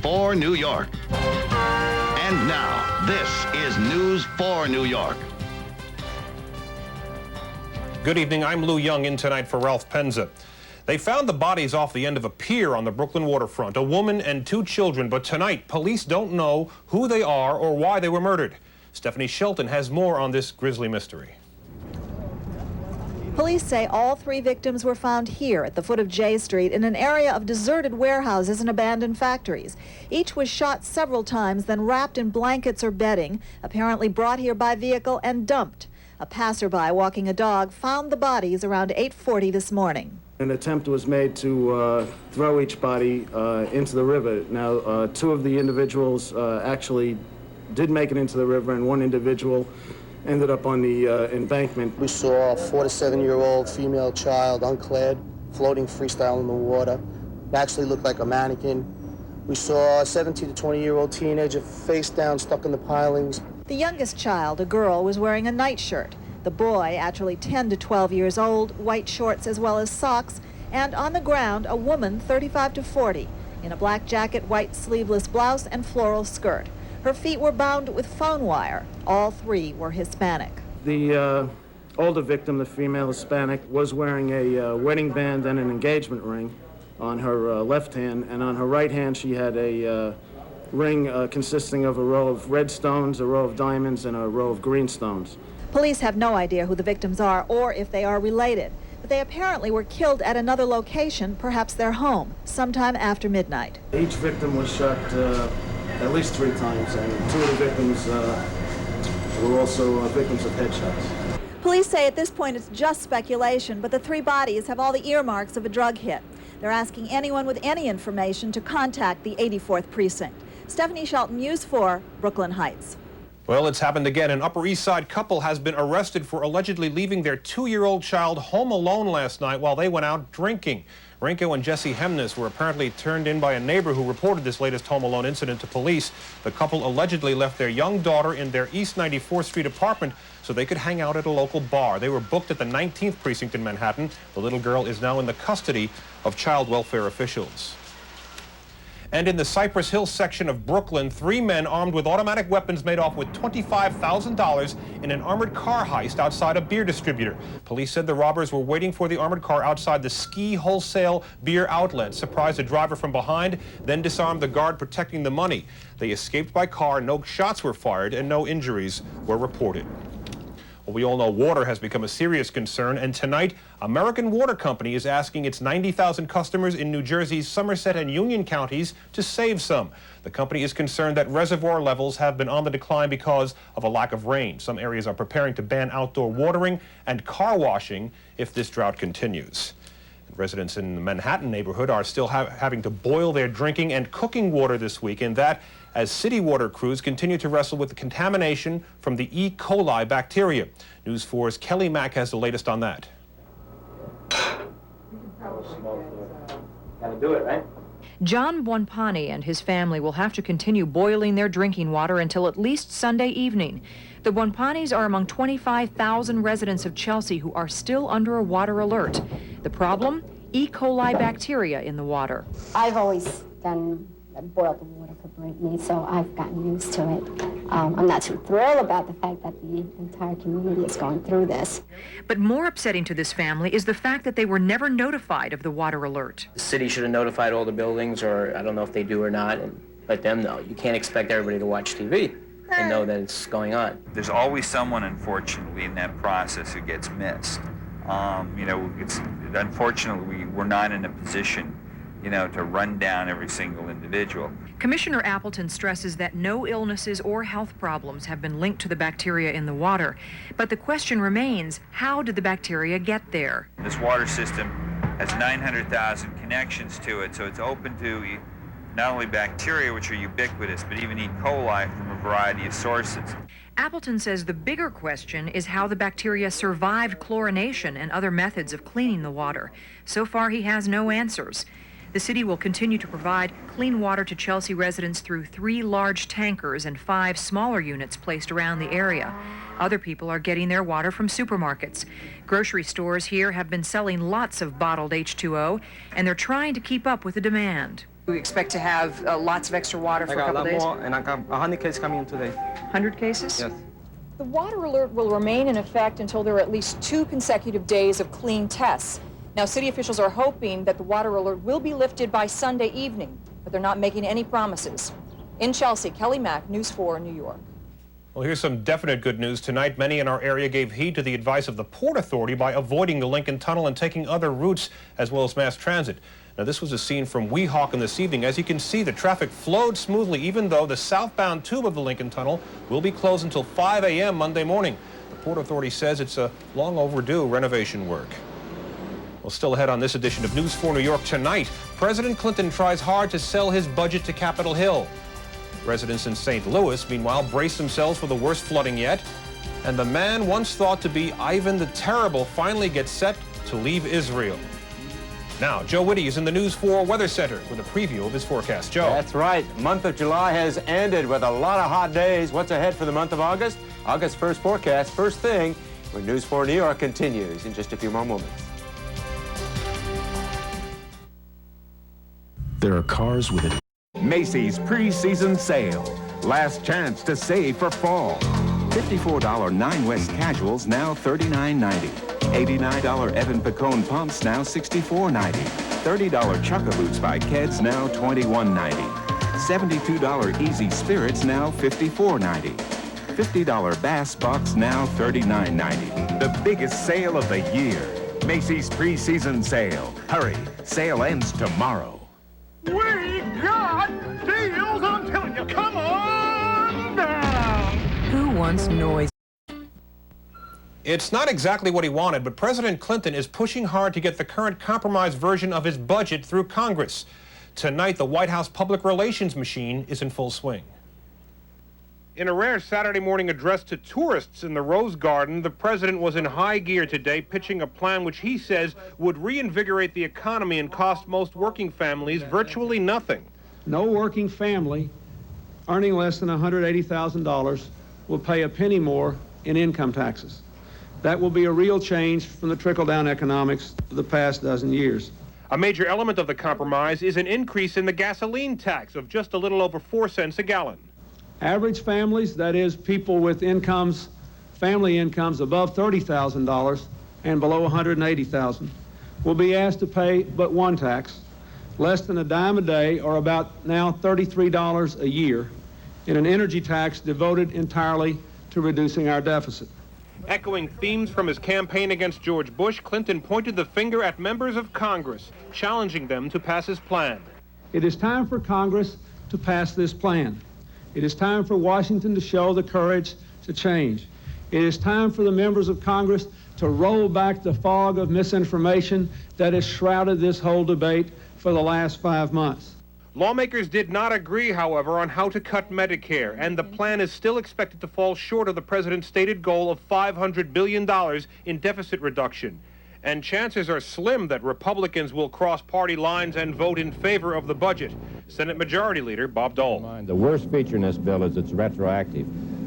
for New York. And now, this is News for New York. Good evening, I'm Lou Young, in tonight for Ralph Penza. They found the bodies off the end of a pier on the Brooklyn waterfront, a woman and 2 children, but tonight police don't know who they are or why they were murdered. Stephanie Shelton has more on this grisly mystery. Police say all 3 victims were found here at the foot of J Street in an area of deserted warehouses and abandoned factories. Each was shot several times, then wrapped in blankets or bedding, apparently brought here by vehicle and dumped. A passerby walking a dog found the bodies around 8:40 this morning. An attempt was made to throw each body into the river. Now, 2 of the individuals actually did make it into the river, and 1 individual ended up on the embankment. We saw a 4 to 7-year-old female child, unclad, floating freestyle in the water. It actually looked like a mannequin. We saw a 17 to 20-year-old teenager face down, stuck in the pilings. The youngest child, a girl, was wearing a nightshirt. The boy, actually 10 to 12 years old, white shorts as well as socks, and on the ground, a woman 35 to 40, in a black jacket, white sleeveless blouse, and floral skirt. Her feet were bound with phone wire. All 3 were Hispanic. The older victim, the female Hispanic, was wearing a wedding band and an engagement ring on her left hand, and on her right hand she had a ring consisting of a row of red stones, a row of diamonds, and a row of green stones. Police have no idea who the victims are or if they are related, but they apparently were killed at another location, perhaps their home, sometime after midnight. Each victim was shot at least 3 times, and 2 of the victims were also victims of headshots. Police say at this point it's just speculation, but the 3 bodies have all the earmarks of a drug hit. They're asking anyone with any information to contact the 84th Precinct. Stephanie Shelton, News 4, Brooklyn Heights. Well, it's happened again. An Upper East Side couple has been arrested for allegedly leaving their 2-year-old child home alone last night while they went out drinking. Renko and Jesse Hemnes were apparently turned in by a neighbor who reported this latest home alone incident to police. The couple allegedly left their young daughter in their East 94th Street apartment so they could hang out at a local bar. They were booked at the 19th Precinct in Manhattan. The little girl is now in the custody of child welfare officials. And in the Cypress Hills section of Brooklyn, 3 men armed with automatic weapons made off with $25,000 in an armored car heist outside a beer distributor. Police said the robbers were waiting for the armored car outside the Ski Wholesale beer outlet, surprised the driver from behind, then disarmed the guard protecting the money. They escaped by car, no shots were fired, and no injuries were reported. Well, we all know water has become a serious concern, and tonight, American Water Company is asking its 90,000 customers in New Jersey's Somerset and Union counties to save some. The company is concerned that reservoir levels have been on the decline because of a lack of rain. Some areas are preparing to ban outdoor watering and car washing if this drought continues. Residents in the Manhattan neighborhood are still having to boil their drinking and cooking water this week, and that as city water crews continue to wrestle with the contamination from the E. coli bacteria. News 4's Kelly Mack has the latest on that. Gotta do it, right? John BUONPANE and his family will have to continue boiling their drinking water until at least Sunday evening. The BUONPANEs are among 25,000 residents of Chelsea who are still under a water alert. The problem? E. coli bacteria in the water. I've always boiled the water for Brittany, so I've gotten used to it. I'm not too thrilled about the fact that the entire community is going through this. But more upsetting to this family is the fact that they were never notified of the water alert. The city should have notified all the buildings, or I don't know if they do or not, and let them know. You can't expect everybody to watch TV and know that it's going on. There's always someone, unfortunately, in that process who gets missed. Unfortunately, we're not in a position, to run down every single individual. Commissioner Appleton stresses that no illnesses or health problems have been linked to the bacteria in the water. But the question remains, how did the bacteria get there? This water system has 900,000 connections to it, so it's open to not only bacteria, which are ubiquitous, but even E. coli from a variety of sources. Appleton says the bigger question is how the bacteria survived chlorination and other methods of cleaning the water. So far, he has no answers. The city will continue to provide clean water to Chelsea residents through 3 large tankers and 5 smaller units placed around the area. Other people are getting their water from supermarkets. Grocery stores here have been selling lots of bottled H2O, and they're trying to keep up with the demand. We expect to have lots of extra water for a couple days. More, and I got 100 cases coming in today. 100 cases? Yes. The water alert will remain in effect until there are at least 2 consecutive days of clean tests. Now, city officials are hoping that the water alert will be lifted by Sunday evening, but they're not making any promises. In Chelsea, Kelly Mack, News 4, New York. Well, here's some definite good news. Tonight, many in our area gave heed to the advice of the Port Authority by avoiding the Lincoln Tunnel and taking other routes as well as mass transit. Now, this was a scene from WEEHAWKEN this evening. As you can see, the traffic flowed smoothly, even though the southbound tube of the Lincoln Tunnel will be closed until 5 a.m. Monday morning. The Port Authority says it's a long overdue renovation work. Well, still ahead on this edition of News 4 New York tonight, President Clinton tries hard to sell his budget to Capitol Hill. Residents in St. Louis, meanwhile, brace themselves for the worst flooding yet. And the man once thought to be Ivan the Terrible finally gets set to leave Israel. Now, Joe Whitty is in the News 4 Weather Center with a preview of his forecast. Joe. That's right. Month of July has ended with a lot of hot days. What's ahead for the month of August? August's first forecast, first thing, when News 4 New York continues in just a few more moments. There are cars with a Macy's preseason sale. Last chance to save for fall. $54 9 West Casuals now $39.90. $89 Evan Picone pumps now $64.90. $30 Chukka Boots by Keds now $21.90. $72 Easy Spirits now $54.90. $50 Bass Bucks now $39.90. The biggest sale of the year. Macy's preseason sale. Hurry, sale ends tomorrow. We got deals, I'm telling you. Come on down. Who wants noise? It's not exactly what he wanted, but President Clinton is pushing hard to get the current compromise version of his budget through Congress. Tonight, the White House public relations machine is in full swing. In a rare Saturday morning address to tourists in the Rose Garden, the president was in high gear today, pitching a plan which he says would reinvigorate the economy and cost most working families virtually nothing. No working family earning less than $180,000 will pay a penny more in income taxes. That will be a real change from the trickle-down economics of the past dozen years. A major element of the compromise is an increase in the gasoline tax of just a little over 4 cents a gallon. Average families, that is, people with incomes, family incomes above $30,000 and below $180,000, will be asked to pay but one tax, less than a dime a day, or about now $33 a year, in an energy tax devoted entirely to reducing our deficit. Echoing themes from his campaign against George Bush, Clinton pointed the finger at members of Congress, challenging them to pass his plan. It is time for Congress to pass this plan. It is time for Washington to show the courage to change. It is time for the members of Congress to roll back the fog of misinformation that has shrouded this whole debate for the last 5 months. Lawmakers did not agree, however, on how to cut Medicare, and the plan is still expected to fall short of the president's stated goal of $500 billion in deficit reduction. And chances are slim that Republicans will cross party lines and vote in favor of the budget. Senate Majority Leader Bob Dole. The worst feature in this bill is it's retroactive.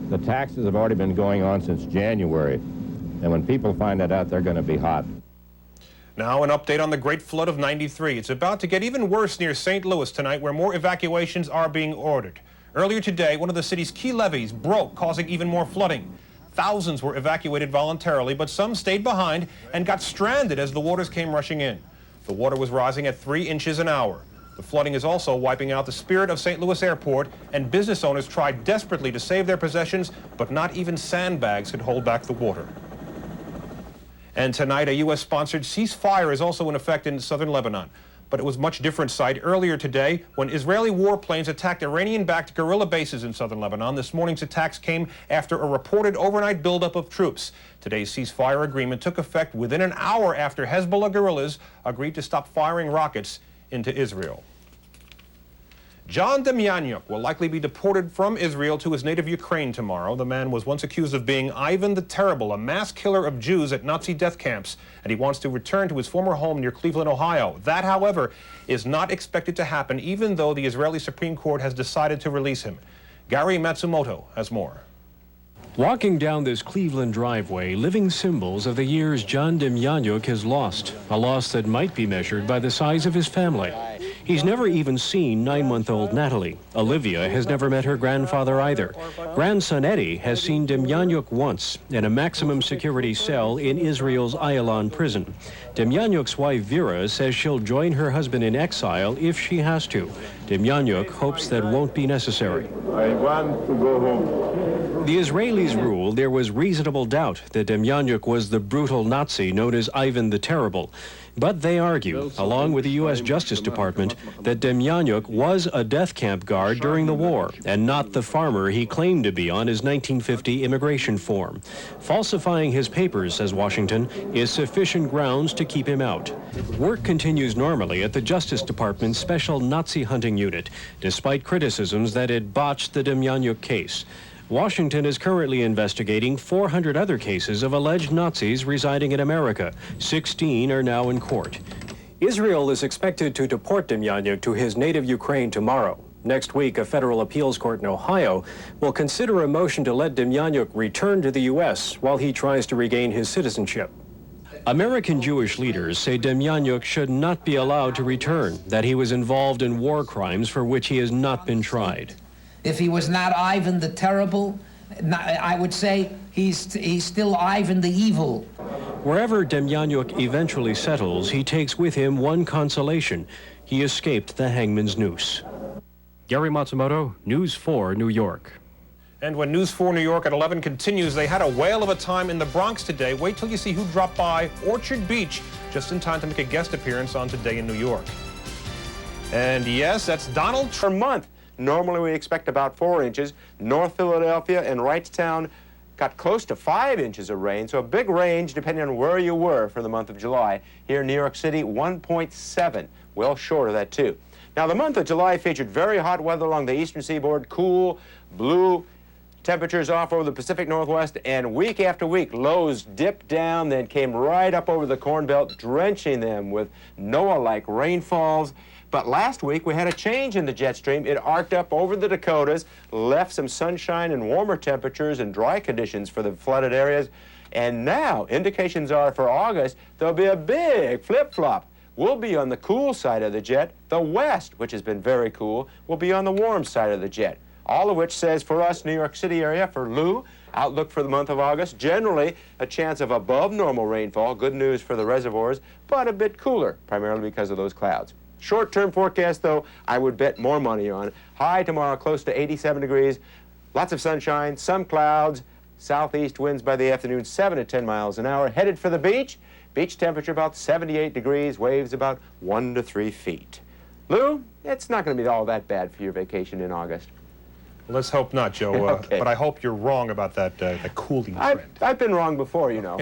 The taxes have already been going on since January, and when people find that out, they're going to be hot. Now an update on the Great Flood of '93. It's about to get even worse near St. Louis tonight, where more evacuations are being ordered. Earlier today, one of the city's key levees broke, causing even more flooding. Thousands were evacuated voluntarily, but some stayed behind and got stranded as the waters came rushing in. The water was rising at 3 inches an hour. The flooding is also wiping out the spirit of St. Louis Airport, and business owners tried desperately to save their possessions, but not even sandbags could hold back the water. And tonight, a U.S.-sponsored ceasefire is also in effect in southern Lebanon. But it was a much different sight earlier today when Israeli warplanes attacked Iranian-backed guerrilla bases in southern Lebanon. This morning's attacks came after a reported overnight buildup of troops. Today's ceasefire agreement took effect within an hour after Hezbollah guerrillas agreed to stop firing rockets into Israel. John Demjanjuk will likely be deported from Israel to his native Ukraine tomorrow. The man was once accused of being Ivan the Terrible, a mass killer of Jews at Nazi death camps, and he wants to return to his former home near Cleveland, Ohio. That, however, is not expected to happen, even though the Israeli Supreme Court has decided to release him. Gary Matsumoto has more. Walking down this Cleveland driveway, living symbols of the years John Demjanjuk has lost, a loss that might be measured by the size of his family. He's never even seen 9-month-old Natalie. Olivia has never met her grandfather either. Grandson Eddie has seen Demjanjuk once in a maximum security cell in Israel's Ayalon prison. Demjanjuk's wife Vera says she'll join her husband in exile if she has to. Demjanjuk hopes that won't be necessary. I want to go home. The Israelis ruled there was reasonable doubt that Demjanjuk was the brutal Nazi known as Ivan the Terrible. But they argue, along with the U.S. Justice Department, that Demjanjuk was a death camp guard during the war and not the farmer he claimed to be on his 1950 immigration form. Falsifying his papers, says Washington, is sufficient grounds to keep him out. Work continues normally at the Justice Department's Special Nazi Hunting Unit, despite criticisms that it botched the Demjanjuk case. Washington is currently investigating 400 other cases of alleged Nazis residing in America. 16 are now in court. Israel is expected to deport Demjanjuk to his native Ukraine tomorrow. Next week, a federal appeals court in Ohio will consider a motion to let Demjanjuk return to the U.S. while he tries to regain his citizenship. American Jewish leaders say Demjanjuk should not be allowed to return, that he was involved in war crimes for which he has not been tried. If he was not Ivan the Terrible, I would say he's still Ivan the Evil. Wherever Demjanjuk eventually settles, he takes with him one consolation. He escaped the hangman's noose. Gary Matsumoto, News 4 New York. And when News 4 New York at 11 continues, they had a whale of a time in the Bronx today. Wait till you see who dropped by Orchard Beach just in time to make a guest appearance on Today in New York. And yes, that's Donald Trump. Per month. Normally we expect about 4 inches. North Philadelphia and Wrightstown got close to 5 inches of rain, so a big range depending on where you were for the month of July. Here in New York City, 1.7, well short of that too. Now the month of July featured very hot weather along the eastern seaboard, cool, blue temperatures off over the Pacific Northwest, and week after week lows dipped down, then came right up over the Corn Belt, drenching them with Noah-like rainfalls. But last week, we had a change in the jet stream. It arced up over the Dakotas, left some sunshine and warmer temperatures and dry conditions for the flooded areas. And now, indications are for August, there'll be a big flip-flop. We'll be on the cool side of the jet. The west, which has been very cool, will be on the warm side of the jet. All of which says for us, New York City area, for Lou, outlook for the month of August, generally a chance of above normal rainfall, good news for the reservoirs, but a bit cooler, primarily because of those clouds. Short-term forecast, though, I would bet more money on. High tomorrow, close to 87 degrees. Lots of sunshine, some clouds. Southeast winds by the afternoon, 7 to 10 miles an hour. Headed for the beach. Beach temperature about 78 degrees. Waves about 1 to 3 feet. Lou, it's not going to be all that bad for your vacation in August. Let's hope not, Joe. Okay. But I hope you're wrong about that cooling trend. I've been wrong before, you know.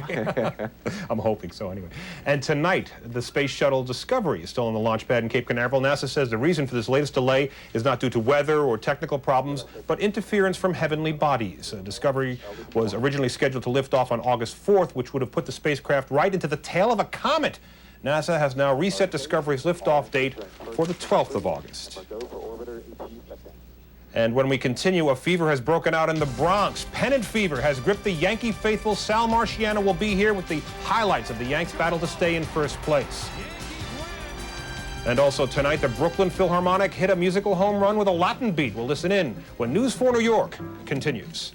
I'm hoping so, anyway. And tonight, the Space Shuttle Discovery is still on the launch pad in Cape Canaveral. NASA says the reason for this latest delay is not due to weather or technical problems, but interference from heavenly bodies. Discovery was originally scheduled to lift off on August 4th, which would have put the spacecraft right into the tail of a comet. NASA has now reset Discovery's liftoff date for the 12th of August. And when we continue, a fever has broken out in the Bronx. Pennant fever has gripped the Yankee faithful. Sal Marciano will be here with the highlights of the Yanks' battle to stay in first place. And also tonight, the Brooklyn Philharmonic hit a musical home run with a Latin beat. We'll listen in when News 4 New York continues.